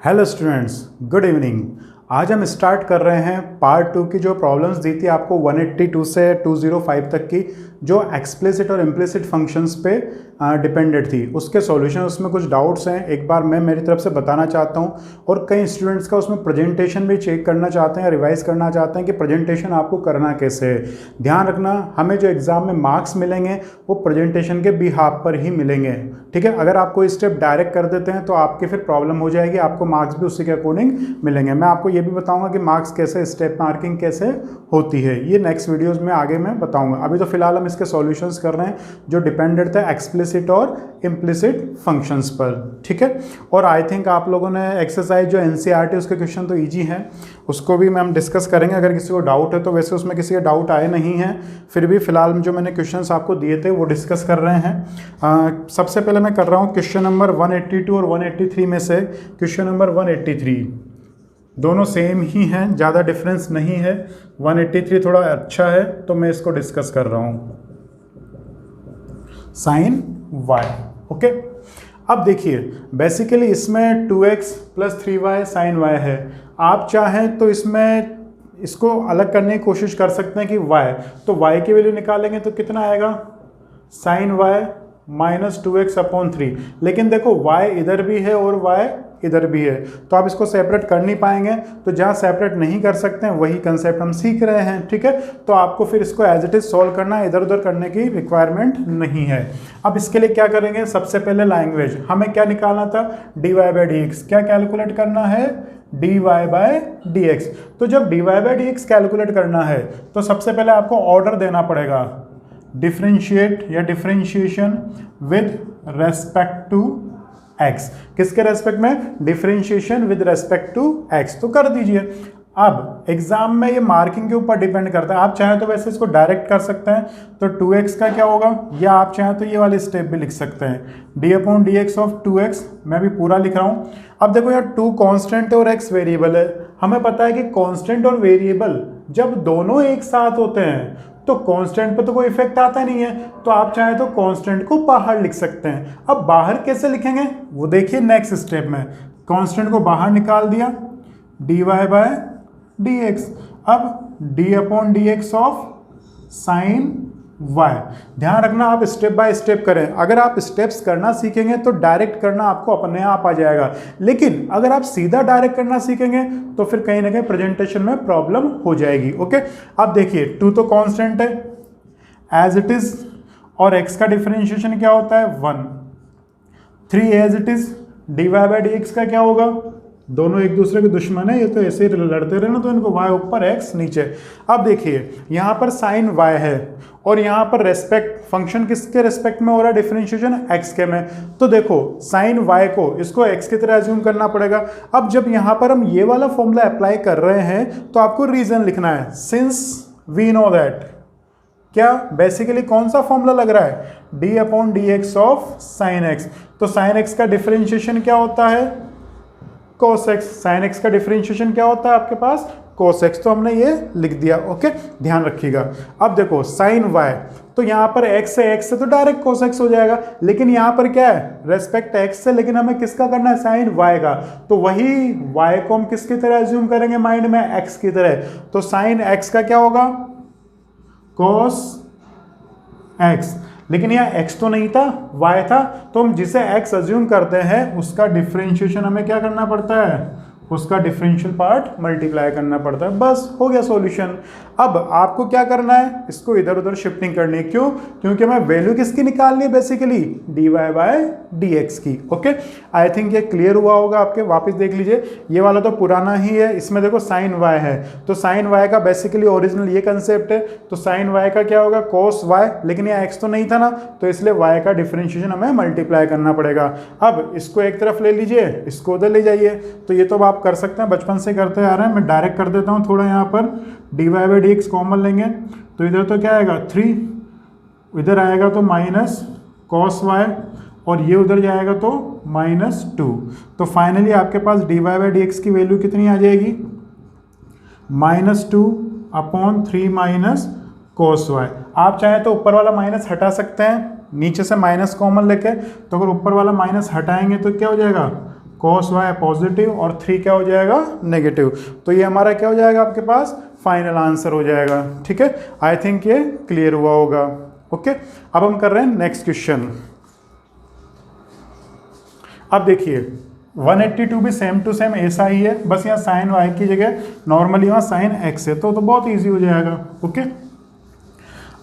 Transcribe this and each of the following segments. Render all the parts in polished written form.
Hello students, good evening. आज हम start कर रहे हैं पार्ट 2 की जो प्रॉब्लम्स दी थी आपको 182 से 205 तक की, जो एक्सप्लिसिट और इम्प्लिसिट फंक्शंस पे डिपेंडेंट थी, उसके सॉल्यूशन। उसमें कुछ डाउट्स हैं, एक बार मैं मेरी तरफ से बताना चाहता हूं, और कई स्टूडेंट्स का उसमें प्रेजेंटेशन भी चेक करना चाहते हैं, रिवाइज करना चाहते हैं कि प्रेजेंटेशन आपको करना कैसे है। ध्यान रखना, हमें जो एग्जाम में मार्क्स मिलेंगे वो प्रेजेंटेशन के बिहाफ पर ही मिलेंगे, ठीक है। अगर आप कोई स्टेप डायरेक्ट कर देते हैं तो आपकी फिर प्रॉब्लम हो जाएगी, आपको मार्क्स भी उसी के अकॉर्डिंग मिलेंगे। मैं आपको ये भी बताऊंगा कि मार्क्स कैसे, स्टेप मार्किंग कैसे होती है, ये नेक्स्ट वीडियोस में आगे मैं बताऊंगा। अभी तो फिलहाल हम इसके सॉल्यूशंस कर रहे हैं जो डिपेंडेंट थे एक्सप्लिसिट और इम्प्लिसिट फंक्शंस पर, ठीक है। और आई थिंक आप लोगों ने एक्सरसाइज जो एनसीईआरटी उसके क्वेश्चन तो ईजी हैं, उसको भी हम डिस्कस करेंगे अगर किसी को डाउट है तो। वैसे उसमें किसी के डाउट आए नहीं हैं, फिर भी फिलहाल जो मैंने क्वेश्चंस आपको दिए थे वो डिस्कस कर रहे हैं। सबसे पहले मैं कर रहा हूँ क्वेश्चन नंबर 182 और 183 में से क्वेश्चन नंबर 183। दोनों सेम ही हैं, ज़्यादा डिफरेंस नहीं है। 183 थोड़ा अच्छा है तो मैं इसको डिस्कस कर रहा हूँ। Sine y, okay. अब देखिए, बेसिकली इसमें 2x + 3y साइन वाई है। आप चाहें तो इसमें इसको अलग करने की कोशिश कर सकते हैं कि y, तो y की वैल्यू निकालेंगे तो कितना आएगा, साइन y -2x/3। लेकिन देखो y इधर भी है और y इधर भी है, तो आप इसको सेपरेट कर नहीं पाएंगे। तो जहाँ सेपरेट नहीं कर सकते हैं वही कंसेप्ट हम सीख रहे हैं, ठीक है। तो आपको फिर इसको एज इट इज सॉल्व करना है, इधर उधर करने की रिक्वायरमेंट नहीं है। अब इसके लिए क्या करेंगे, सबसे पहले लैंग्वेज हमें क्या निकालना था, dy/dx। क्या कैलकुलेट करना है, dy/dx। तो जब dy/dx कैलकुलेट करना है तो सबसे पहले आपको ऑर्डर देना पड़ेगा, डिफरेंशिएट या differentiation with respect to x। किसके रेस्पेक्ट में, differentiation with respect to x, तो कर दीजिए। अब एग्जाम में ये मार्किंग के ऊपर डिपेंड करता है, आप चाहें तो वैसे इसको डायरेक्ट कर सकते हैं, तो 2x का क्या होगा, या आप चाहें तो ये वाली स्टेप भी लिख सकते हैं, d/dx ऑफ 2x। मैं भी पूरा लिख रहा हूँ। अब देखो यार, 2 कांस्टेंट है और x वेरिएबल है। हमें पता है कि कांस्टेंट और वेरिएबल जब दोनों एक साथ होते हैं तो कांस्टेंट पे तो कोई इफेक्ट आता नहीं है, तो आप चाहे तो कांस्टेंट को बाहर लिख सकते हैं। अब बाहर कैसे लिखेंगे वो देखिए नेक्स्ट स्टेप में। कांस्टेंट को बाहर निकाल दिया, dy/dx। अब d/dx ऑफ साइन y। ध्यान रखना, आप स्टेप बाय स्टेप करें। अगर आप स्टेप्स करना सीखेंगे तो डायरेक्ट करना आपको अपने आप आ जाएगा, लेकिन अगर आप सीधा डायरेक्ट करना सीखेंगे तो फिर कहीं ना कहीं प्रेजेंटेशन में प्रॉब्लम हो जाएगी, ओके। अब देखिए, 2 तो कांस्टेंट है एज इट इज, और x का डिफरेंशिएशन क्या होता है, 1। 3 एज इट इज, dy/dx का क्या होगा, दोनों एक दूसरे के दुश्मन है, ये तो ऐसे ही लड़ते रहे ना, तो इनको y ऊपर x नीचे। अब देखिए, यहाँ पर साइन y है और यहाँ पर रेस्पेक्ट, फंक्शन किसके रेस्पेक्ट में हो रहा है, डिफरेंशिएशन x के में। तो देखो साइन y को, इसको x की तरह एज्यूम करना पड़ेगा। अब जब यहाँ पर हम ये वाला फॉर्मूला अप्लाई कर रहे हैं तो आपको रीजन लिखना है, सिंस वी नो दैट। क्या बेसिकली कौन सा फॉर्मूला लग रहा है, d/dx ऑफ साइन x। तो साइन x का डिफरेंशिएशन क्या होता है, cos x। साइन x का डिफरेंशिएशन क्या होता है आपके पास, cos x। तो हमने ये लिख दिया, ओके, ध्यान रखिएगा। अब देखो साइन y, तो यहाँ पर x से तो डायरेक्ट cos x हो जाएगा, लेकिन यहाँ पर क्या है, रेस्पेक्ट x से, लेकिन हमें किसका करना है, साइन y का। तो वही y को हम किसकी तरह एज्यूम करेंगे माइंड में, x की तरह। तो साइन x का क्या होगा, cos x। लेकिन यहाँ x तो नहीं था, y था, तो हम जिसे x अज्यूम करते हैं उसका डिफरेंशिएशन हमें क्या करना पड़ता है, उसका डिफरेंशियल पार्ट मल्टीप्लाई करना पड़ता है। बस हो गया सॉल्यूशन। अब आपको क्या करना है, इसको इधर उधर शिफ्टिंग करनी है। क्यों, क्योंकि हमें वैल्यू किसकी निकालनी है, बेसिकली dy/dx की, ओके। आई थिंक ये क्लियर हुआ होगा आपके। वापस देख लीजिए, ये वाला तो पुराना ही है, इसमें देखो साइन y है, तो साइन y का बेसिकली ओरिजिनल ये कंसेप्ट है। तो साइन y का क्या होगा, cos y, लेकिन ये x तो नहीं था ना, तो इसलिए y का डिफरेंशिएशन हमें मल्टीप्लाई करना पड़ेगा। अब इसको एक तरफ ले लीजिए, इसको उधर ले जाइए। तो ये तो आप कर सकते हैं, बचपन से करते आ रहे हैं। मैं डायरेक्ट कर देता हूँ थोड़ा, यहाँ पर dy/dx कॉमन लेंगे तो इधर तो क्या आएगा, 3, इधर आएगा तो -cos y, और ये उधर जाएगा तो -2। तो फाइनली आपके पास dy/dx की वैल्यू कितनी आ जाएगी, -2/3 cos y। आप चाहे तो ऊपर वाला माइनस हटा सकते हैं, नीचे से माइनस कॉमन लेके। तो अगर ऊपर वाला माइनस हटाएंगे तो क्या हो जाएगा, cos y पॉजिटिव और 3 क्या हो जाएगा नेगेटिव। तो ये हमारा क्या हो जाएगा आपके पास फाइनल आंसर हो जाएगा। ठीक है, आई थिंक ये क्लियर हुआ होगा। ओके, अब हम कर रहे हैं नेक्स्ट क्वेश्चन। अब देखिए 182 भी सेम टू सेम ऐसा ही है, बस यहाँ साइन y की जगह नॉर्मली वहाँ साइन x है, तो बहुत इजी हो जाएगा। ओके,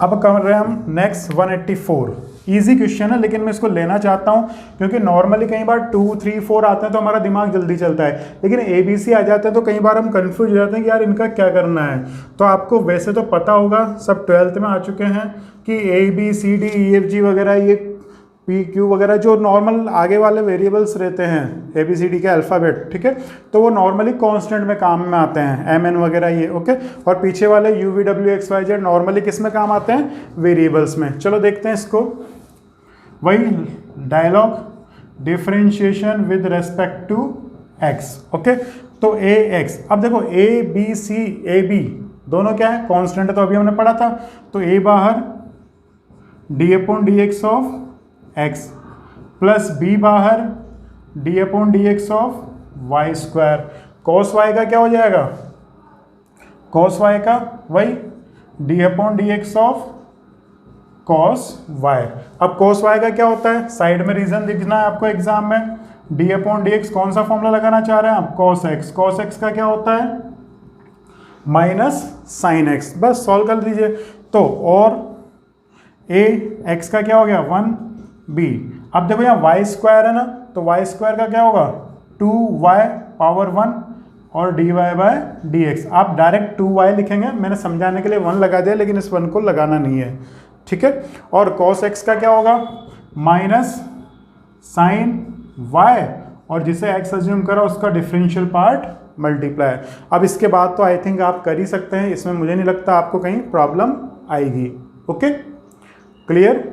अब कर रहे हैं हम नेक्स्ट 184। इजी क्वेश्चन है लेकिन मैं इसको लेना चाहता हूँ क्योंकि नॉर्मली कई बार 2, 3, 4 आते हैं तो हमारा दिमाग जल्दी चलता है, लेकिन ABC आ जाते हैं तो कई बार हम कंफ्यूज हो जाते हैं कि यार इनका क्या करना है। तो आपको वैसे तो पता होगा, सब 12th में आ चुके हैं कि ABCDEFG वगैरह, ये PQ वगैरह जो नॉर्मल आगे वाले वेरिएबल्स रहते हैं ABCD के अल्फ़ाबेट, ठीक है, तो वो नॉर्मली कांस्टेंट में काम में आते हैं, MN वगैरह ये। ओके, और पीछे वाले UVWXYZ नॉर्मली किस में काम आते हैं, वेरिएबल्स में। चलो देखते हैं इसको, वही dialogue, differentiation with respect to x। Okay, तो AX, अब देखो AB दोनों क्या है, कांस्टेंट है, तो अभी हमने पढ़ा था, तो A बाहर d/dx of x plus B बाहर d/dx of y square. cos y का क्या हो जाएगा, cos y का वही d/dx ऑफ cos y। अब cos y का क्या होता है, साइड में रीजन लिखना है आपको एग्जाम में। d/dx कौन सा फॉर्मूला लगाना चाह रहे हैं आप, cos x। cos x का क्या होता है माइनस साइन x, बस सॉल्व कर दीजिए। तो और x का क्या हो गया 1b। अब देखो यहाँ y स्क्वायर है ना, तो y स्क्वायर का क्या होगा 2y पावर 1 और dy/dx। आप डायरेक्ट 2y लिखेंगे, मैंने समझाने के लिए 1 लगा दिया लेकिन इस 1 को लगाना नहीं है। ठीक है, और cos x का क्या होगा माइनस साइन y, और जिसे x अज्यूम करा उसका डिफरेंशियल पार्ट मल्टीप्लाई। अब इसके बाद तो आई थिंक आप कर ही सकते हैं, इसमें मुझे नहीं लगता आपको कहीं प्रॉब्लम आएगी। ओके, क्लियर,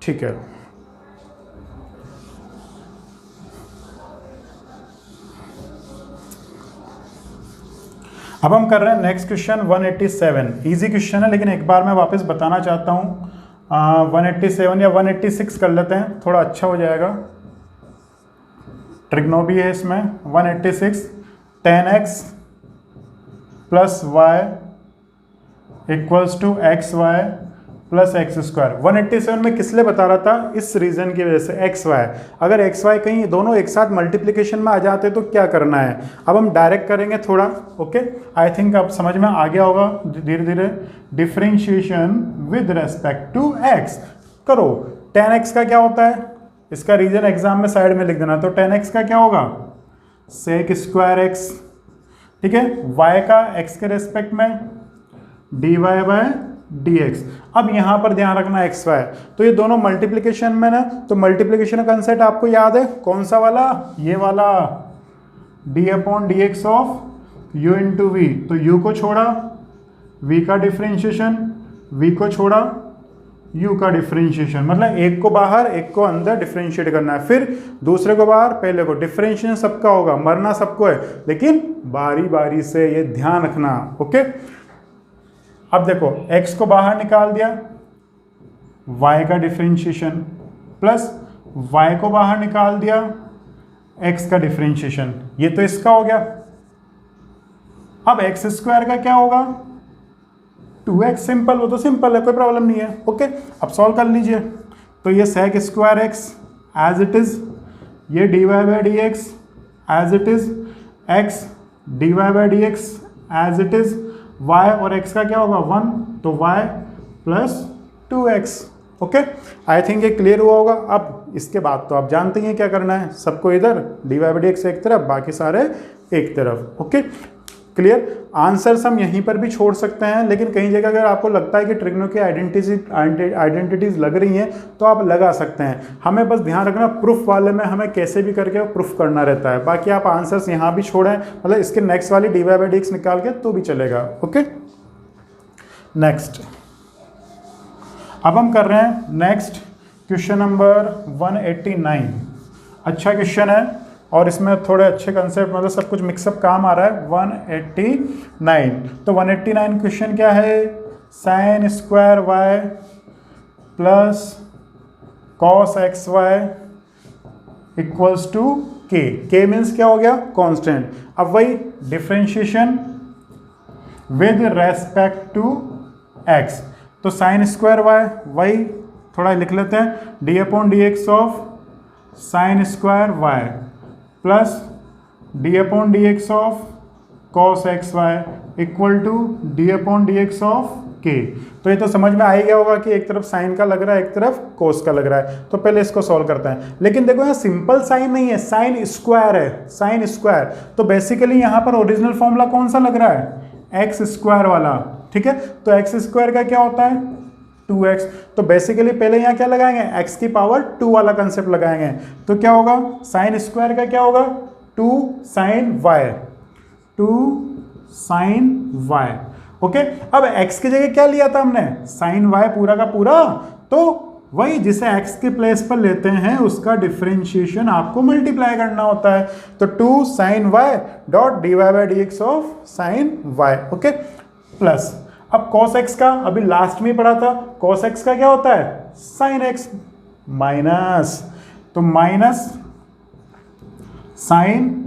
ठीक है। अब हम कर रहे हैं नेक्स्ट क्वेश्चन 187। इजी क्वेश्चन है लेकिन एक बार मैं वापस बताना चाहता हूँ, 187 या 186 कर लेते हैं, थोड़ा अच्छा हो जाएगा। ट्रिग्नोबी है इसमें। 186 10x plus y equals to XY plus x square. 187 में किस लिए बता रहा था, इस रीजन की वजह से XY। अगर XY कहीं दोनों एक साथ मल्टीप्लिकेशन में आ जाते तो क्या करना है, अब हम डायरेक्ट करेंगे थोड़ा। ओके, आई थिंक अब समझ में आ गया होगा धीरे धीरे। Differentiation with respect to x करो। 10x का क्या होता है, इसका रीजन एग्जाम में साइड में लिख देना। तो 10x का क्या होगा सेक स्क्वायर x, ठीक है, y का x के रेस्पेक्ट में dy/dx। अब यहां पर ध्यान रखना xy, तो ये दोनों मल्टीप्लिकेशन में ना, तो मल्टीप्लिकेशन का कंसेप्ट आपको याद है कौन सा वाला, ये वाला d/dx of u into v. तो u को छोड़ा v का डिफरेंशिएशन, v को छोड़ा u का डिफरेंशिएशन, मतलब एक को बाहर एक को अंदर डिफरेंशिएट करना है, फिर दूसरे को बाहर पहले को। डिफरेंशिएशन सबका होगा, मरना सबको है, लेकिन बारी बारी से, ये ध्यान रखना। ओके, अब देखो x को बाहर निकाल दिया, y का डिफरेंशिएशन, प्लस y को बाहर निकाल दिया, x का डिफरेंशिएशन, ये तो इसका हो गया। अब x स्क्वायर का क्या होगा 2x, सिंपल, वो तो सिंपल है, कोई प्रॉब्लम नहीं है। ओके, अब सॉल्व कर लीजिए। तो ये sec square x as it is, ये dy/dx as it is, x dy/dx as it is, y और x का क्या होगा 1, तो y plus 2x। Okay, I think ये क्लियर हुआ होगा। अब इसके बाद तो आप जानते हैं क्या करना है, सबको इधर dy/dx एक तरफ, बाकी सारे एक तरफ। Okay, clear. आंसर्स हम यहीं पर भी छोड़ सकते हैं, लेकिन कहीं जगह अगर आपको लगता है कि ट्रिग्नो की आइडेंटिटीज लग रही हैं तो आप लगा सकते हैं। हमें बस ध्यान रखना प्रूफ वाले में हमें कैसे भी करके प्रूफ करना रहता है, बाकी आप आंसर्स यहाँ भी छोड़ें, मतलब इसके नेक्स्ट वाली dy/dx निकाल के तो भी चलेगा। ओके, नेक्स्ट अब हम कर रहे हैं नेक्स्ट क्वेश्चन नंबर 189। अच्छा क्वेश्चन है और इसमें थोड़े अच्छे कंसेप्ट, मतलब सब कुछ मिक्सअप काम आ रहा है। 189, तो 189 क्वेश्चन क्या है, sine square y plus cos XY equals to k means क्या हो गया, कांस्टेंट। अब वही differentiation with respect to x, तो साइन स्क्वायर वाई, वही थोड़ा लिख लेते हैं, d upon d x of sine square y plus d upon d x of cos x y equal to d upon d x of k. तो ये तो समझ में आ ही गया होगा कि एक तरफ साइन का लग रहा है, एक तरफ कोस का लग रहा है। तो पहले इसको सॉल्व करते हैं, लेकिन देखो यहाँ सिंपल साइन नहीं है, साइन स्क्वायर है, साइन स्क्वायर। तो बेसिकली यहाँ पर ओरिजिनल फॉर्मूला कौन सा लग रहा है, एक्स स्क्वायर वाला, ठीक है। तो एक्स स्क्वायर का क्या होता है, 2x। तो बेसिकली पहले यहाँ क्या लगाएंगे, x की पावर 2 वाला कंसेप्ट लगाएंगे। तो क्या होगा, साइन स्क्वायर का क्या होगा, 2 sine y, 2 sine y, okay. अब x की जगह क्या लिया था हमने, साइन y पूरा का पूरा, तो वही जिसे x के प्लेस पर लेते हैं उसका डिफरेंशिएशन आपको मल्टीप्लाई करना होता है। तो 2 sine y dot d y by d x of sine y, okay, plus अब cos x का अभी लास्ट में पढ़ा था, cos x का क्या होता है, साइन x, माइनस, तो माइनस साइन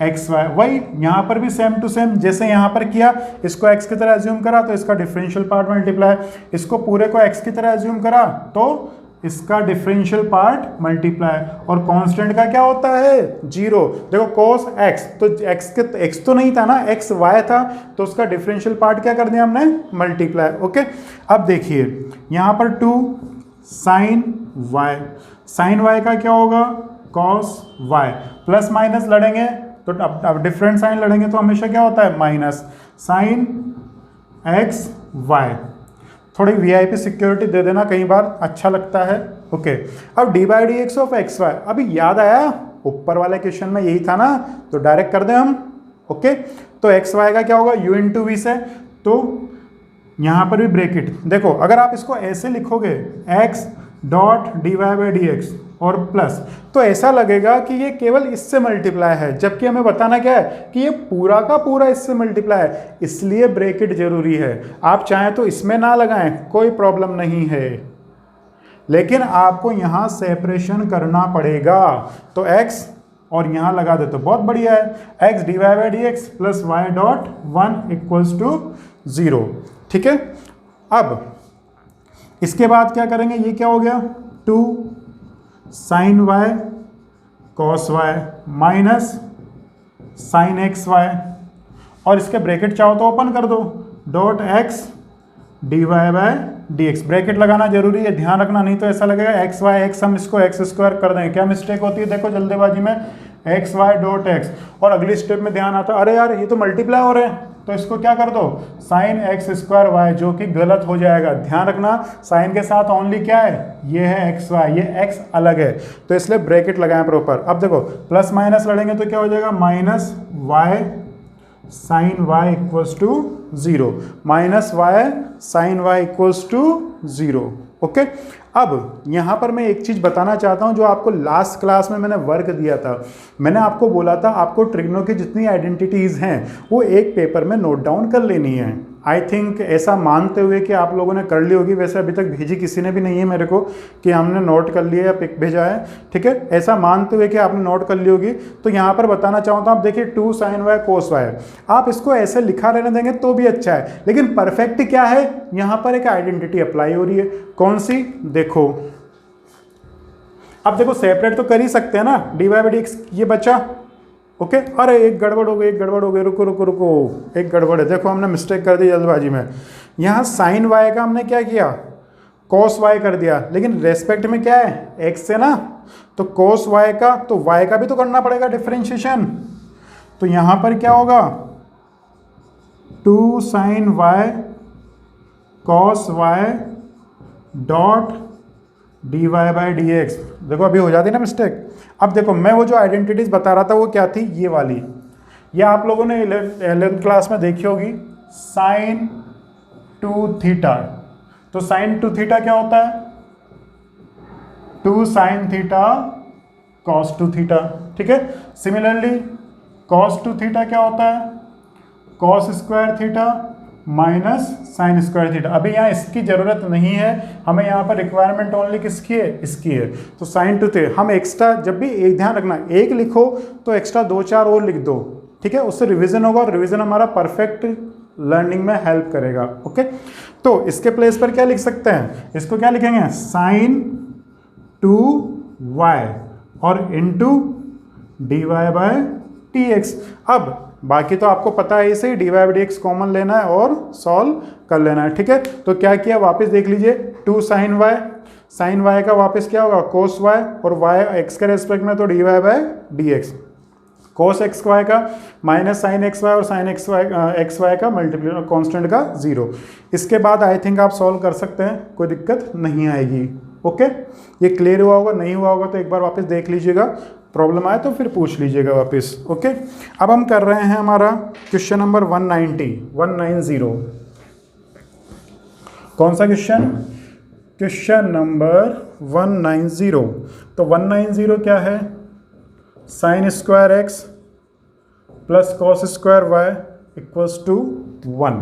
एक्स वाई, वही यहाँ पर भी सेम टू सेम, जैसे यहाँ पर किया, इसको x की तरह एज्यूम करा तो इसका डिफरेंशियल पार्ट मल्टीप्लाई, इसको पूरे को x की तरह एज्यूम करा तो इसका डिफरेंशियल पार्ट मल्टीप्लाई, और कांस्टेंट का क्या होता है, 0। देखो cos x, तो x तो नहीं था ना, x y था, तो उसका डिफरेंशियल पार्ट क्या कर दिया हमने, मल्टीप्लाई, ओके। अब देखिए यहाँ पर 2 साइन y, साइन y का क्या होगा, cos y, प्लस माइनस लड़ेंगे तो अब डिफरेंट साइन लड़ेंगे तो हमेशा क्या होता है, माइनस साइन एक्स वाई। थोड़ी वीआईपी सिक्योरिटी दे देना, कई बार अच्छा लगता है, ओके। अब d by d x of x y, अभी याद आया ऊपर वाले क्वेश्चन में यही था ना, तो डायरेक्ट कर दें हम, ओके। तो एक्स वाई का क्या होगा, यू इंटू वी से, तो यहाँ पर भी ब्रैकेट, देखो अगर आप इसको ऐसे लिखोगे x dot d y by d x और प्लस, तो ऐसा लगेगा कि ये केवल इससे मल्टीप्लाई है, जबकि हमें बताना क्या है कि ये पूरा का पूरा इससे मल्टीप्लाई है, इसलिए ब्रैकेट जरूरी है। आप चाहें तो इसमें ना लगाएं, कोई प्रॉब्लम नहीं है, लेकिन आपको यहाँ सेपरेशन करना पड़ेगा। तो x और यहाँ लगा दे तो बहुत बढ़िया है, x d y by d x plus y dot 1 equals to 0, ठीक है। अब इसके बाद क्या करेंगे, ये क्या हो गया, 2 sine y cos y minus sine x y, और इसके ब्रैकेट चाहो तो ओपन कर दो, dot x d y by d x, bracket लगाना जरूरी है, ध्यान रखना, नहीं तो ऐसा लगेगा एक्स वाई एक्स, हम इसको एक्स स्क्वायर कर देंगे। क्या मिस्टेक होती है, देखो जल्दीबाजी में, एक्स वाई डॉट एक्स, और अगली स्टेप में ध्यान आता है अरे यार ये तो मल्टीप्लाई हो रहे हैं, तो इसको क्या कर दो, साइन एक्स स्क्वायर वाई, जो कि गलत हो जाएगा। ध्यान रखना साइन के साथ ओनली क्या है, ये है एक्स वाई, ये एक्स अलग है, तो इसलिए ब्रैकेट लगाएं प्रॉपर। अब देखो प्लस माइनस लड़ेंगे तो क्या हो जाएगा, minus y sine y equals to 0, minus y sine y equals to 0, okay. अब यहाँ पर मैं एक चीज़ बताना चाहता हूँ, जो आपको लास्ट क्लास में मैंने वर्क दिया था, मैंने आपको बोला था आपको ट्रिग्नो की जितनी आइडेंटिटीज़ हैं वो एक पेपर में नोट डाउन कर लेनी है। आई थिंक ऐसा मानते हुए कि आप लोगों ने कर ली होगी, वैसे अभी तक भेजी किसी ने भी नहीं है मेरे को कि हमने नोट कर लिया या पिक भेजा है, ठीक है। ऐसा मानते हुए कि आपने नोट कर ली होगी, तो यहाँ पर बताना चाहता हूँ, आप देखिए 2 साइन वाई कोस वाई, आप इसको ऐसे लिखा रहने देंगे तो भी अच्छा है, लेकिन परफेक्ट क्या है, यहाँ पर एक आइडेंटिटी अप्लाई हो रही है, कौन सी, देखो अब देखो सेपरेट तो कर ही सकते हैं ना, d y by d x ये बचा, ओके। अरे एक गड़बड़ हो गई, रुको रुको रुको, एक गड़बड़ है, देखो हमने मिस्टेक कर दी जल्दबाजी में, यहाँ साइन वाई का हमने क्या किया, कॉस वाई कर दिया, लेकिन रेस्पेक्ट में क्या है, एक्स है ना, तो कॉस वाई का, तो वाई का भी तो करना पड़ेगा डिफरेंशिएशन, तो यहाँ पर क्या होगा, 2 sine y cos y dot d y by d x, देखो अभी हो जाती ना मिस्टेक। अब देखो मैं वो जो आइडेंटिटीज बता रहा था वो क्या थी, ये वाली, ये आप लोगों ने 11th क्लास में देखी होगी, साइन 2 थीटा, तो साइन 2 थीटा क्या होता है, 2 साइन थीटा कॉस 2 थीटा, ठीक है। सिमिलरली कॉस 2 थीटा क्या होता है, cos square theta minus sign square theta. अभी यहाँ इसकी ज़रूरत नहीं है, हमें यहाँ पर रिक्वायरमेंट ओनली किसकी है, इसकी है। तो साइन टू थे हम एक्स्ट्रा, जब भी एक ध्यान रखना एक लिखो तो एक्स्ट्रा 2-4 और लिख दो, ठीक है, उससे रिवीजन होगा और रिवीजन हमारा परफेक्ट लर्निंग में हेल्प करेगा। ओके, तो इसके प्लेस पर क्या लिख सकते हैं, इसको क्या लिखेंगे, साइन 2y और इनटू dy बाय dx। अब बाकी तो आपको पता है, इसे dy बाई dx कॉमन लेना है और सॉल्व कर लेना है, ठीक है। तो क्या किया, वापस देख लीजिए, 2 साइन y का वापस क्या होगा, कोस y, और y x के रेस्पेक्ट में तो dy by dx, cos x y का माइनस साइन एक्स वाई और साइन एक्स वाई का मल्टीप्लिकेशन कांस्टेंट का 0। इसके बाद आई थिंक आप सॉल्व कर सकते हैं, कोई दिक्कत नहीं आएगी। ओके, ये क्लियर हुआ होगा, नहीं हुआ होगा तो एक बार वापस देख लीजिएगा, प्रॉब्लम आए तो फिर पूछ लीजिएगा वापस। ओके, अब हम कर रहे हैं हमारा क्वेश्चन नंबर 190। कौन सा क्वेश्चन, क्वेश्चन नंबर 190। तो 190 क्या है, sine square x plus cos square y equals to 1।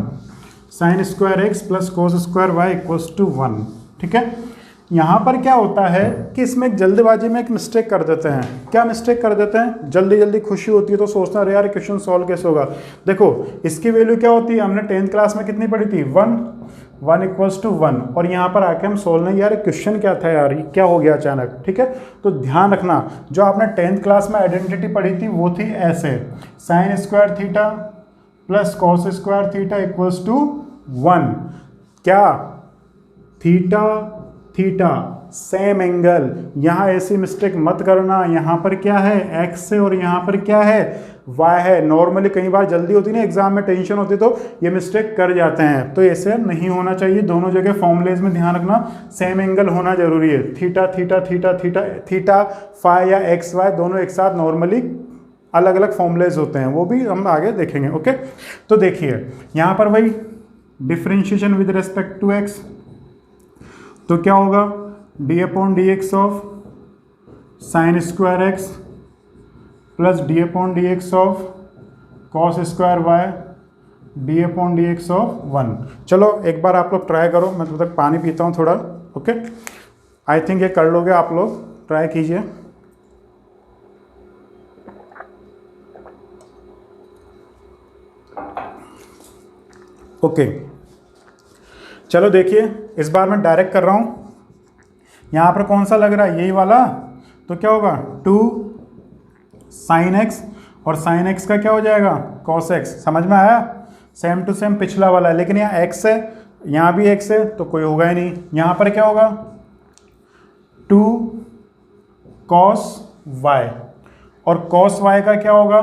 Sine square x plus cos square y equals to 1, ठीक है। यहाँ पर क्या होता है कि इसमें जल्दबाजी में एक मिस्टेक कर देते हैं। क्या मिस्टेक कर देते हैं, जल्दी जल्दी खुशी होती है तो सोचना अरे यार क्वेश्चन सॉल्व कैसे होगा। देखो इसकी वैल्यू क्या होती है, हमने 10th क्लास में कितनी पढ़ी थी, 1 इक्वल्स टू 1, और यहाँ पर आके हम सोल्व नहीं, यार क्वेश्चन क्या था यार, ये क्या हो गया अचानक, ठीक है। तो ध्यान रखना, जो आपने 10th क्लास में आइडेंटिटी पढ़ी थी वो थी ऐसे, sine square theta plus cos square theta equals to 1। क्या, थीटा थीटा सेम एंगल। यहाँ ऐसी मिस्टेक मत करना, यहाँ पर क्या है x है और यहाँ पर क्या है y है। नॉर्मली कई बार जल्दी होती ना, एग्जाम में टेंशन होती तो ये मिस्टेक कर जाते हैं, तो ऐसे नहीं होना चाहिए। दोनों जगह फॉर्मूलेज में ध्यान रखना, सेम एंगल होना जरूरी है। Theta theta theta theta theta phi या एक्स वाई दोनों एक साथ नॉर्मली अलग अलग फॉर्मूलेज होते हैं, वो भी हम आगे देखेंगे। ओके, तो देखिए यहाँ पर वही differentiation with respect to x, तो क्या होगा, d upon d x of sine square x plus d upon d x of cos square y d upon d x of 1। चलो एक बार आप लोग ट्राई करो, मैं तब तक पानी पीता हूँ थोड़ा। ओके, आई थिंक ये कर लोगे आप लोग, ट्राई कीजिए। ओके, चलो देखिए इस बार मैं डायरेक्ट कर रहा हूँ। यहाँ पर कौन सा लग रहा है, यही वाला, तो क्या होगा 2 साइन एक्स और साइन एक्स का क्या हो जाएगा कॉस एक्स। समझ में आया, सेम टू सेम पिछला वाला है, लेकिन यहाँ एक्स है, यहाँ भी एक्स है तो कोई होगा ही नहीं। यहाँ पर क्या होगा 2 कॉस वाई और कॉस वाई का क्या होगा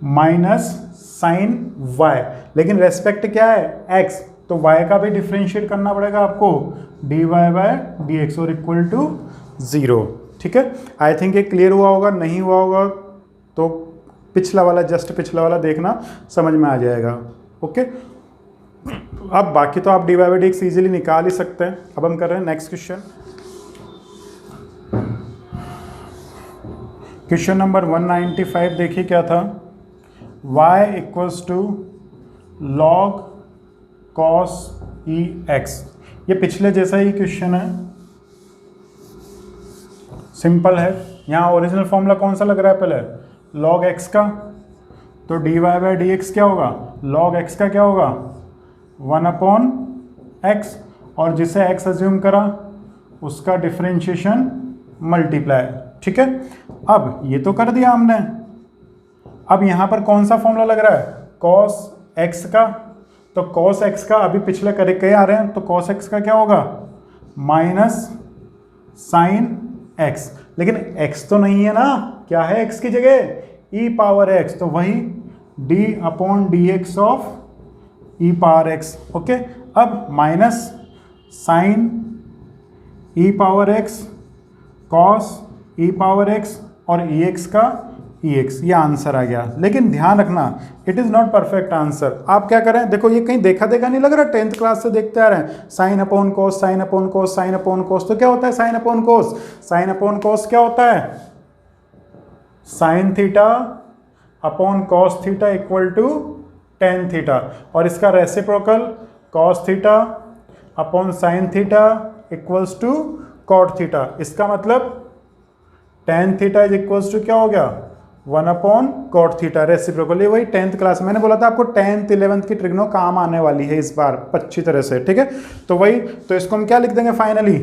माइनस साइन वाई, लेकिन रेस्पेक्ट क्या है एक्स, तो y का भी डिफरेंशिएट करना पड़ेगा आपको, dy बाय dx और इक्वल टू 0, ठीक है। आई थिंक ये क्लियर हुआ होगा, नहीं हुआ होगा तो पिछला वाला, जस्ट पिछला वाला देखना, समझ में आ जाएगा। ओके, अब बाकी तो आप dy बाय dx इजीली निकाल ही सकते हैं। अब हम कर रहे हैं नेक्स्ट क्वेश्चन, क्वेश्चन नंबर 195। देखिए क्या था, y equals to log cos e x. ये पिछले जैसा ही क्वेश्चन है, सिंपल है। यहाँ ओरिजिनल फॉर्मूला कौन सा लग रहा है, पहले लॉग एक्स का, तो d y by d x क्या होगा, लॉग एक्स का क्या होगा 1 अपॉन एक्स, और जिसे एक्स अज्यूम करा उसका डिफरेंशिएशन मल्टीप्लाई, ठीक है। अब ये तो कर दिया हमने, अब यहाँ पर कौन सा फॉर्मूला लग रहा है, कॉस एक्स का, तो कॉस एक्स का अभी पिछले करे कई आ रहे हैं, तो कॉस एक्स का क्या होगा माइनस साइन एक्स, लेकिन एक्स तो नहीं है ना, क्या है एक्स की जगह ई पावर एक्स, तो वही d upon d x of e power x. Okay, अब minus sine e power x cos e power x और ई एक्स का ई एक्स, ये आंसर आ गया। लेकिन ध्यान रखना it is not perfect answer. आप क्या करें, देखो ये कहीं देखा देखा नहीं लग रहा, 10th क्लास से देखते आ रहे हैं, sine upon cos, sine upon cos, sine upon cos, तो क्या होता है sine upon cos, sine upon cos क्या होता है sine theta upon cos theta equal to tan theta, और इसका reciprocal cos theta upon sine theta equals to cot theta. इसका मतलब tan theta is equals to क्या हो गया, 1 अपॉन कॉट थीटा रेसिप्रोकल। ये वही 10th क्लास, मैंने बोला था आपको 10th 11th की ट्रिग्नो काम आने वाली है इस बार अच्छी तरह से, ठीक है। तो वही, तो इसको हम क्या लिख देंगे फाइनली,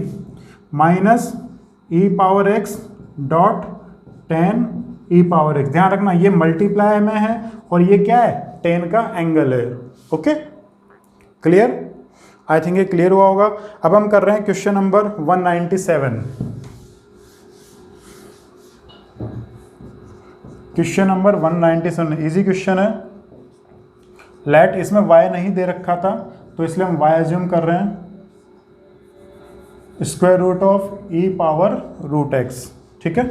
माइनस ई पावर एक्स डॉट 10 ई पावर एक्स। ध्यान रखना ये मल्टीप्लाई में है और ये क्या है, 10 का एंगल है। ओके, क्लियर, आई थिंक ये क्लियर हुआ होगा। अब हम कर रहे हैं question number 197। Question number 197 easy question है। लेट, इसमें y नहीं दे रखा था तो इसलिए हम y एज्यूम कर रहे हैं, square root of e power root x, ठीक है।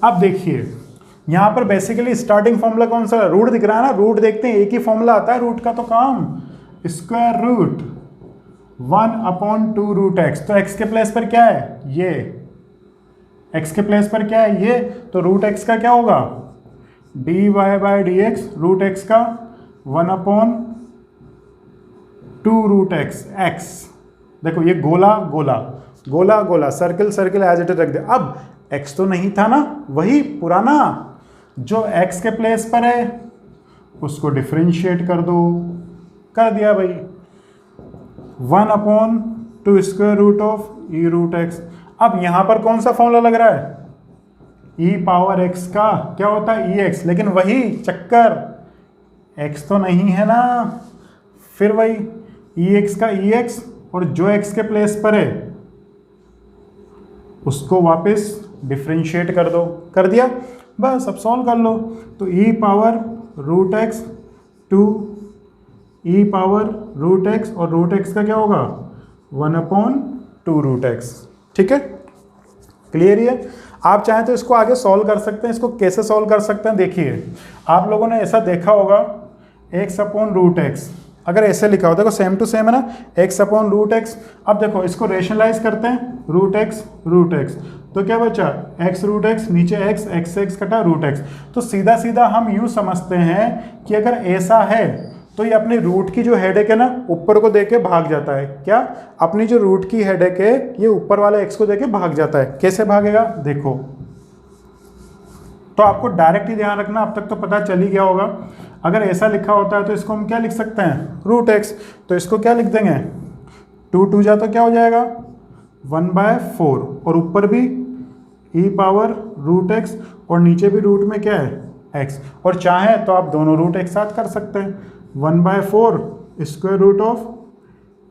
अब देखिए यहां पर बेसिकली स्टार्टिंग फॉर्मूला कौन सा है, रूट दिख रहा है ना, रूट देखते हैं, एक ही फॉर्मूला आता है रूट का तो काम, square root 1 upon 2 root x. तो एक्स के प्लेस पर क्या है, ये x के प्लेस पर क्या है ये, तो रूट एक्स का क्या होगा, dy by d x, root x का 1 अपॉन 2 रूट एक्स एक्स। देखो ये गोला गोला गोला गोला, circle circle as it is रख दे। अब x तो नहीं था ना, वही पुराना जो x के प्लेस पर है उसको डिफरेंशिएट कर दो, कर दिया भाई, 1 upon 2 square root of e root x. अब यहां पर कौन सा फॉर्मूला लग रहा है, ई पावर एक्स का क्या होता है ई एक्स, लेकिन वही चक्कर, एक्स तो नहीं है ना, फिर वही ई एक्स का ई एक्स, और जो एक्स के प्लेस पर है उसको वापस डिफरेंशिएट कर दो, कर दिया, बस अब सॉल्व कर लो। तो e power root x to e power root x, और रूट एक्स का क्या होगा 1 अपॉन 2 रूट एक्स, ठीक है, क्लियर ही है। आप चाहें तो इसको आगे सॉल्व कर सकते हैं। इसको कैसे सॉल्व कर सकते हैं, देखिए आप लोगों ने ऐसा देखा होगा x अपॉन रूट एक्स, अगर ऐसे लिखा हो, देखो सेम टू सेम है ना, x अपॉन रूट एक्स। अब देखो इसको रेशनलाइज करते हैं, रूट एक्स, तो क्या बचा x रूट एक्स, नीचे x से x कटा रूट एक्स। तो सीधा सीधा हम यूँ समझते हैं कि अगर ऐसा है तो ये अपनी रूट की जो हेडेक है ना ऊपर को देके भाग जाता है, क्या अपनी जो रूट की हेडेक है ये ऊपर वाले x को देके भाग जाता है। कैसे भागेगा देखो, तो आपको डायरेक्ट ही ध्यान रखना, अब तक तो पता चल ही गया होगा। अगर ऐसा लिखा होता है तो इसको हम क्या लिख सकते हैं, रूट एक्स, तो इसको क्या लिख देंगे, 2 2 जा तो क्या हो जाएगा 1/4, और ऊपर भी ई पावर रूट एक्स और नीचे भी रूट में क्या है एक्स, और चाहे तो आप दोनों रूट एक साथ कर सकते हैं, 1/4 square root of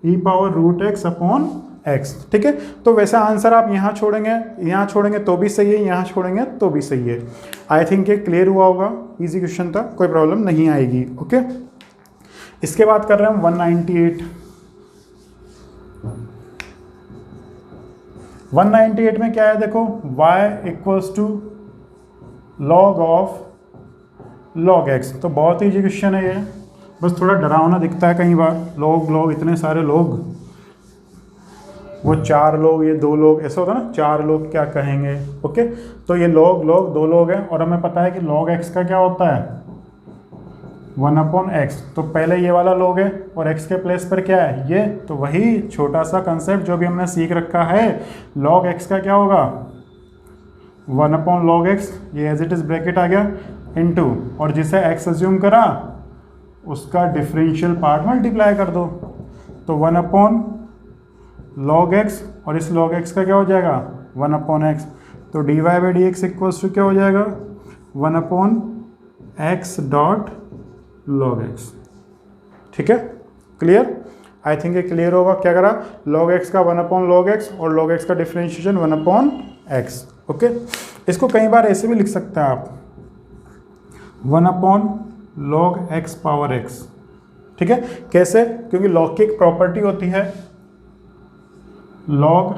e power root x upon x, ठीक है। तो वैसा आंसर आप यहाँ छोड़ेंगे तो भी सही है, यहाँ छोड़ेंगे तो भी सही है। आई थिंक ये क्लियर हुआ होगा, इजी क्वेश्चन था, कोई प्रॉब्लम नहीं आएगी। ओके, इसके बाद कर रहे हैं 198 में क्या है देखो, y equals to log of log x. तो बहुत ईजी क्वेश्चन है ये, बस थोड़ा डरावना दिखता है कई बार, लॉग इतने सारे लोग, वो 4 लोग ये 2 लोग, ऐसा होता है ना, 4 लोग क्या कहेंगे। ओके, तो ये लॉग 2 लोग हैं, और हमें पता है कि लॉग एक्स का क्या होता है 1 अपॉन एक्स। तो पहले ये वाला लॉग है और एक्स के प्लेस पर क्या है ये, तो वही छोटा सा कंसेप्ट जो भी हमने सीख रखा है, लॉग एक्स का क्या होगा 1 अपॉन लॉग एक्स, ये एज इट इज ब्रैकेट आ गया, इनटू, और जिसे एक्स अज्यूम करा उसका डिफरेंशियल पार्ट मल्टीप्लाई कर दो, तो 1 अपॉन लॉग एक्स, और इस लॉग एक्स का क्या हो जाएगा 1 अपॉन एक्स, तो d y by d x equals to क्या हो जाएगा 1 upon x dot log x, ठीक है, क्लियर। आई थिंक ये क्लियर होगा। क्या करा, लॉग एक्स का 1 अपॉन लॉग एक्स और लॉग एक्स का डिफरेंशिएशन 1 अपॉन एक्स। ओके, इसको कई बार ऐसे भी लिख सकते हैं आप, 1 upon log x power x, ठीक है। कैसे, क्योंकि लॉग की एक प्रॉपर्टी होती है log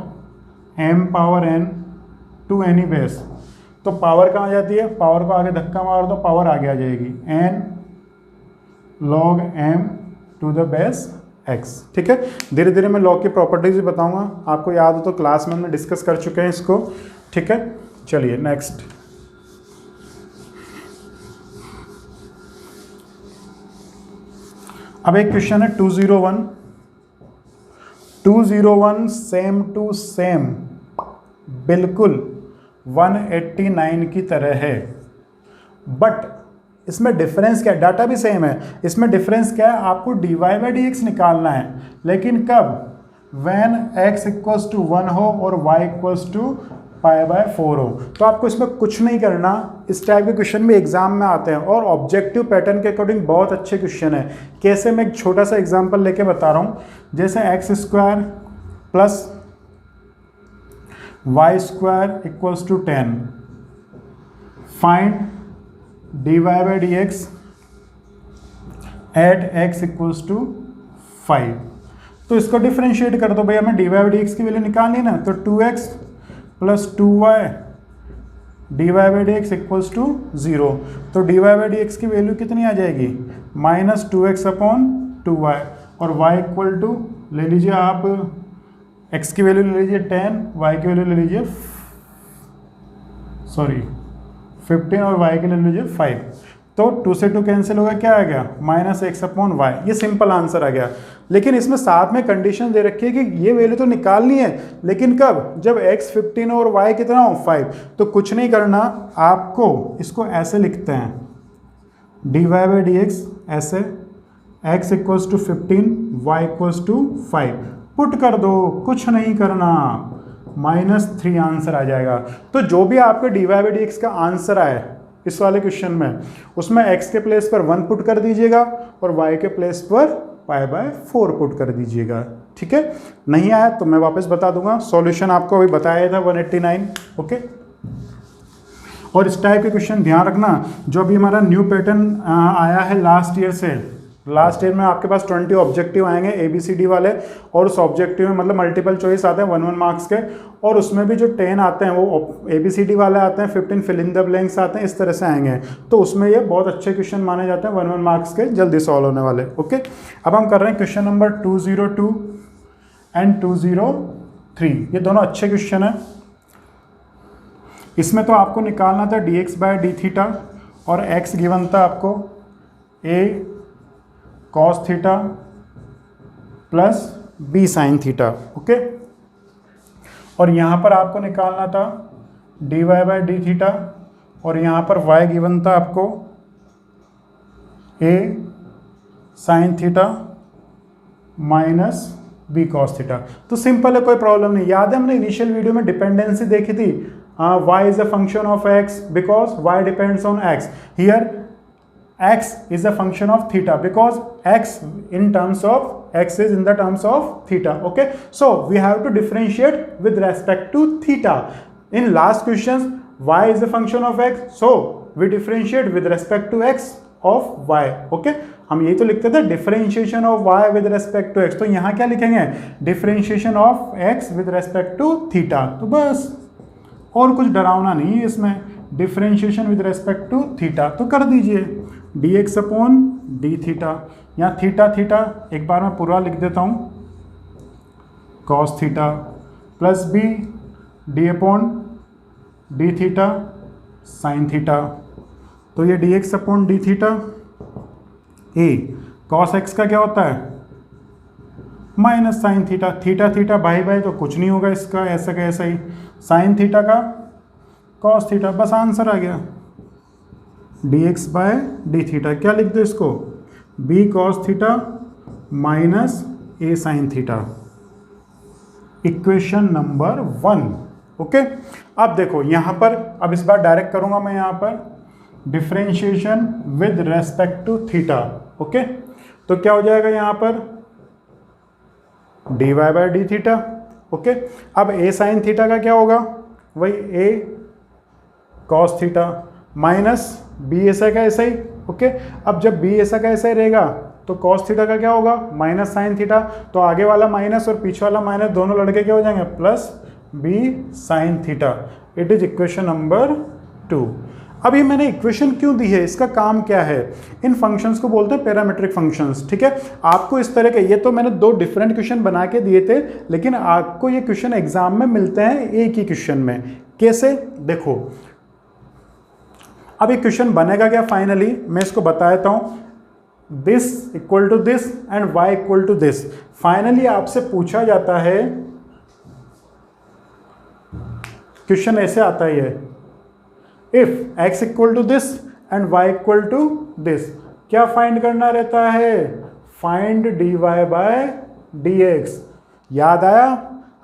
m power n to any base, तो पावर कहाँ आ जाती है, पावर को आगे धक्का मार दो पावर आगे आ जाएगी, n log m to the base x, ठीक है। धीरे धीरे मैं log की प्रॉपर्टीज भी बताऊंगा, आपको याद हो तो क्लास में हमने डिस्कस कर चुके हैं इसको, ठीक है। चलिए नेक्स्ट, अब एक क्वेश्चन है 201 सेम टू सेम बिल्कुल 189 की तरह है, बट इसमें डिफरेंस क्या है? डाटा भी सेम है, इसमें डिफरेंस क्या है? आपको dy बाई डी एक्स निकालना है, लेकिन कब? व्हेन x इक्वल्स टू 1 हो और y equals to pi by 4 हो। तो आपको इसमें कुछ नहीं करना, इस टाइप के क्वेश्चन भी एग्जाम में आते हैं और ऑब्जेक्टिव पैटर्न के अकॉर्डिंग बहुत अच्छे क्वेश्चन है। कैसे? मैं एक छोटा सा एग्जांपल लेके बता रहा हूँ। जैसे x square plus y square equals to 10, find dy by d x at x equals to 5। तो इसको डिफ्रेंशिएट कर दो भैया, हमें dy बाई डी एक्स की वैल्यू निकालनी ना, तो 2x plus 2y dy by d x equals to 0। तो dy बाई डी एक्स की वैल्यू कितनी आ जाएगी? माइनस 2x अपॉन 2y, और y इक्वल टू ले लीजिए आप, x की वैल्यू ले लीजिए 10, y की वैल्यू ले लीजिए 15 और y के ले लीजिए 5। तो 2 से 2 कैंसिल होगा, क्या आ गया? Minus x upon y. ये सिंपल आंसर आ गया। लेकिन इसमें साथ में कंडीशन दे रखी है कि ये वैल्यू तो निकालनी है, लेकिन कब? जब x 15 और y कितना हो? 5। तो कुछ नहीं करना, आपको इसको ऐसे लिखते हैं, dy बाई डी एक्स ऐसे, x equals to 15, y equals to 5, put कर दो, कुछ नहीं करना, -3 आंसर आ जाएगा। तो जो भी आपके dy बाई डी एक्स का आंसर आए इस वाले क्वेश्चन में, उसमें x के प्लेस पर 1 पुट कर दीजिएगा और y के प्लेस पर पाई बाय 4 पुट कर दीजिएगा। ठीक है? नहीं आया तो मैं वापस बता दूंगा, सॉल्यूशन आपको अभी बताया था 189। ओके, और इस टाइप के क्वेश्चन ध्यान रखना, जो अभी हमारा न्यू पैटर्न आया है लास्ट ईयर से। लास्ट ईयर में आपके पास 20 ऑब्जेक्टिव आएंगे ABCD वाले, और उस ऑब्जेक्टिव में मतलब मल्टीपल चॉइस आते हैं 1 मार्क्स के, और उसमें भी जो 10 आते हैं वो ABCD वाले आते हैं, 15 फिल इन द ब्लैंक्स आते हैं, इस तरह से आएंगे। तो उसमें ये बहुत अच्छे क्वेश्चन माने जाते हैं 1 मार्क्स के, जल्दी सॉल्व होने वाले। ओके, अब हम कर रहे हैं क्वेश्चन नंबर 202 एंड 203। ये दोनों अच्छे क्वेश्चन हैं। इसमें तो आपको निकालना था dx बाय डी थीटा, और x गिवन था आपको a cos theta plus b sine theta. Okay, और यहाँ पर आपको निकालना था dy बाई डी थीटा, और यहाँ पर y गिवन था आपको a sine theta minus b cos theta. तो सिंपल है, कोई प्रॉब्लम नहीं। याद है हमने इनिशियल वीडियो में डिपेंडेंसी देखी थी, y is a function of x because y depends on x. Here x is a function of theta because x in terms of x is in the terms of theta. Okay, so we have to differentiate with respect to theta. In last questions, y is a function of x, so we differentiate with respect to x of y. Okay, हम यही तो लिखते थे, differentiation of y with respect to x। तो यहाँ क्या लिखेंगे? Differentiation of x with respect to theta. तो बस, और कुछ डरावना नहीं है इसमें, differentiation with respect to theta. तो कर दीजिए dx अपॉन डी थीटा, यहाँ थीटा थीटा एक बार मैं पूरा लिख देता हूँ, cos theta plus b d upon d theta sine theta. तो ये dx upon d theta, a cos x का क्या होता है? Minus sine theta, theta theta by by तो कुछ नहीं होगा इसका, ऐसा का ऐसा ही, साइन थीटा का कॉस थीटा। बस आंसर आ गया, dx बाय डी थीटा। क्या लिख दो इसको? b cos theta minus a sine theta, equation number 1। Okay, अब देखो यहाँ पर, अब इस बार डायरेक्ट करूँगा मैं यहाँ पर, differentiation with respect to theta. Okay, तो क्या हो जाएगा यहाँ पर? dy by d theta. Okay, अब a साइन थीटा का क्या होगा? वही a cos theta minus b ऐसा का ऐसा ही। ओके, अब जब b ऐसा का ऐसा ही रहेगा तो कॉस थीटा का क्या होगा? Minus sign theta. तो आगे वाला माइनस और पीछे वाला माइनस दोनों लड़के क्या हो जाएंगे? Plus b sine theta. It is equation number 2। अब ये मैंने इक्वेशन क्यों दी है, इसका काम क्या है? इन फंक्शंस को बोलते हैं पैरामीट्रिक फंक्शंस। ठीक है, आपको इस तरह के, ये तो मैंने 2 डिफरेंट क्वेश्चन बना के दिए थे, लेकिन आपको ये क्वेश्चन एग्जाम में मिलते हैं एक ही क्वेश्चन में। कैसे? देखो, अब एक क्वेश्चन बनेगा क्या फाइनली, मैं इसको बता देता हूँ। This equal to this and y equal to this. Finally आपसे पूछा जाता है, क्वेश्चन ऐसे आता है, if x equal to this and y equal to this, क्या फाइंड करना रहता है? Find dy by dx। याद आया,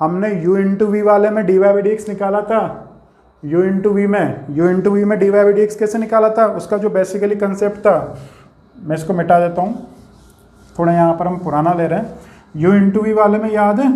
हमने u इंटू वी वाले में dy बाई dx निकाला था, u इंटू वी में dy बाई dx कैसे निकाला था, उसका जो बेसिकली कंसेप्ट था, मैं इसको मिटा देता हूँ, थोड़ा यहाँ पर हम पुराना ले रहे हैं। u इंटू वी वाले में याद है,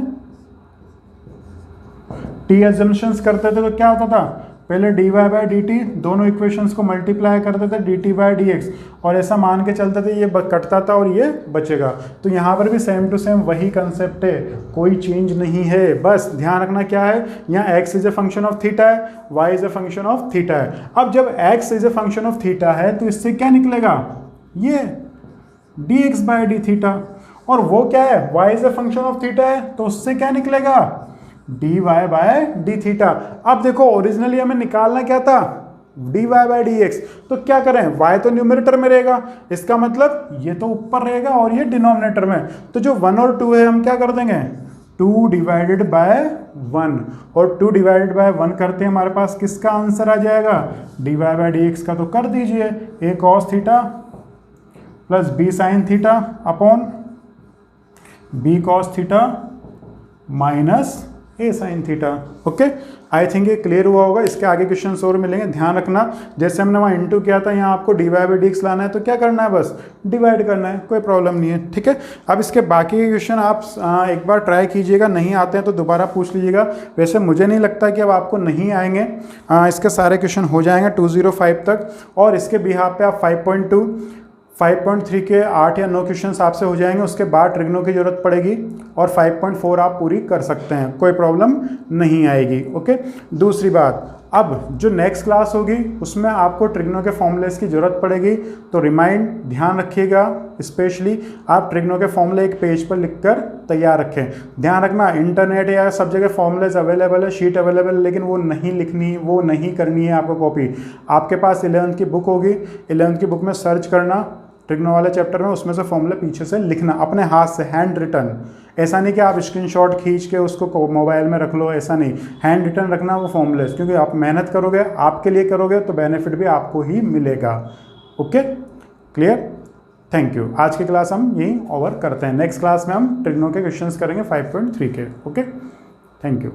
t एजम्पशंस करते थे तो क्या होता था, पहले dy बाई dt, दोनों इक्वेशंस को मल्टीप्लाई करते थे dt बाई dx, और ऐसा मान के चलते थे ये कटता था और ये बचेगा। तो यहाँ पर भी सेम टू सेम वही कंसेप्ट है, कोई चेंज नहीं है। बस ध्यान रखना क्या है, यहाँ x is a function of theta है, y is a function of theta है। अब जब x is a function of theta है तो इससे क्या निकलेगा, ये dx बाई डी थीटा, और वो क्या है, y is a function of theta है, तो उससे क्या निकलेगा, dy बाय डी थीटा। अब देखो ओरिजिनली हमें निकालना क्या था, dy बाय dx, तो क्या करें, y तो न्यूमरेटर में रहेगा, इसका मतलब ये तो ऊपर रहेगा और ये डिनोमिनेटर में, तो जो 1 और 2 है हम क्या कर देंगे, 2 डिवाइडेड बाय 1, और 2 डिवाइडेड बाय 1 करते हैं, हमारे पास किसका आंसर आ जाएगा, dy बाय dx का। तो कर दीजिए a cos theta plus b sign theta upon b cos theta minus A sine theta. Okay, I think ये क्लियर हुआ होगा। इसके आगे क्वेश्चन और मिलेंगे, ध्यान रखना। जैसे हमने वहाँ इंटू किया था, यहाँ आपको dy बाई dx लाना है, तो क्या करना है, बस डिवाइड करना है, कोई प्रॉब्लम नहीं है। ठीक है, अब इसके बाकी के क्वेश्चन आप एक बार ट्राई कीजिएगा, नहीं आते हैं तो दोबारा पूछ लीजिएगा। वैसे मुझे नहीं लगता कि अब आपको नहीं आएंगे, इसके सारे क्वेश्चन हो जाएंगे 205 तक, और इसके बिहाफ पे आप 5.2 5.3 के 8 या 9 क्वेश्चंस आपसे हो जाएंगे। उसके बाद ट्रिग्नो की जरूरत पड़ेगी, और 5.4 आप पूरी कर सकते हैं, कोई प्रॉब्लम नहीं आएगी। ओके, दूसरी बात, अब जो नेक्स्ट क्लास होगी उसमें आपको ट्रिग्नो के फॉर्मूलेस की जरूरत पड़ेगी, तो रिमाइंड ध्यान रखिएगा, स्पेशली आप ट्रिग्नो के फॉर्मूले एक पेज पर लिखकर तैयार रखें। ध्यान रखना, इंटरनेट या सब जगह फॉर्मूलेस अवेलेबल है, शीट अवेलेबल है, लेकिन वो नहीं लिखनी, वो नहीं करनी है आपको कॉपी। आपके पास 11th की बुक होगी, 11th की बुक में सर्च करना ट्रिग्नो वाले चैप्टर में, उसमें से फॉर्मूले पीछे से लिखना अपने हाथ से, हैंड रिटन। ऐसा नहीं कि आप स्क्रीनशॉट खींच के उसको मोबाइल में रख लो, ऐसा नहीं, हैंड रिटन रखना वो फॉर्मूलेस, क्योंकि आप मेहनत करोगे, आपके लिए करोगे, तो बेनिफिट भी आपको ही मिलेगा। Okay, clear, thank you. आज की क्लास हम यहीं ओवर करते हैं, नेक्स्ट क्लास में हम ट्रिग्नो के क्वेश्चंस करेंगे 5.3 के। Okay, thank you.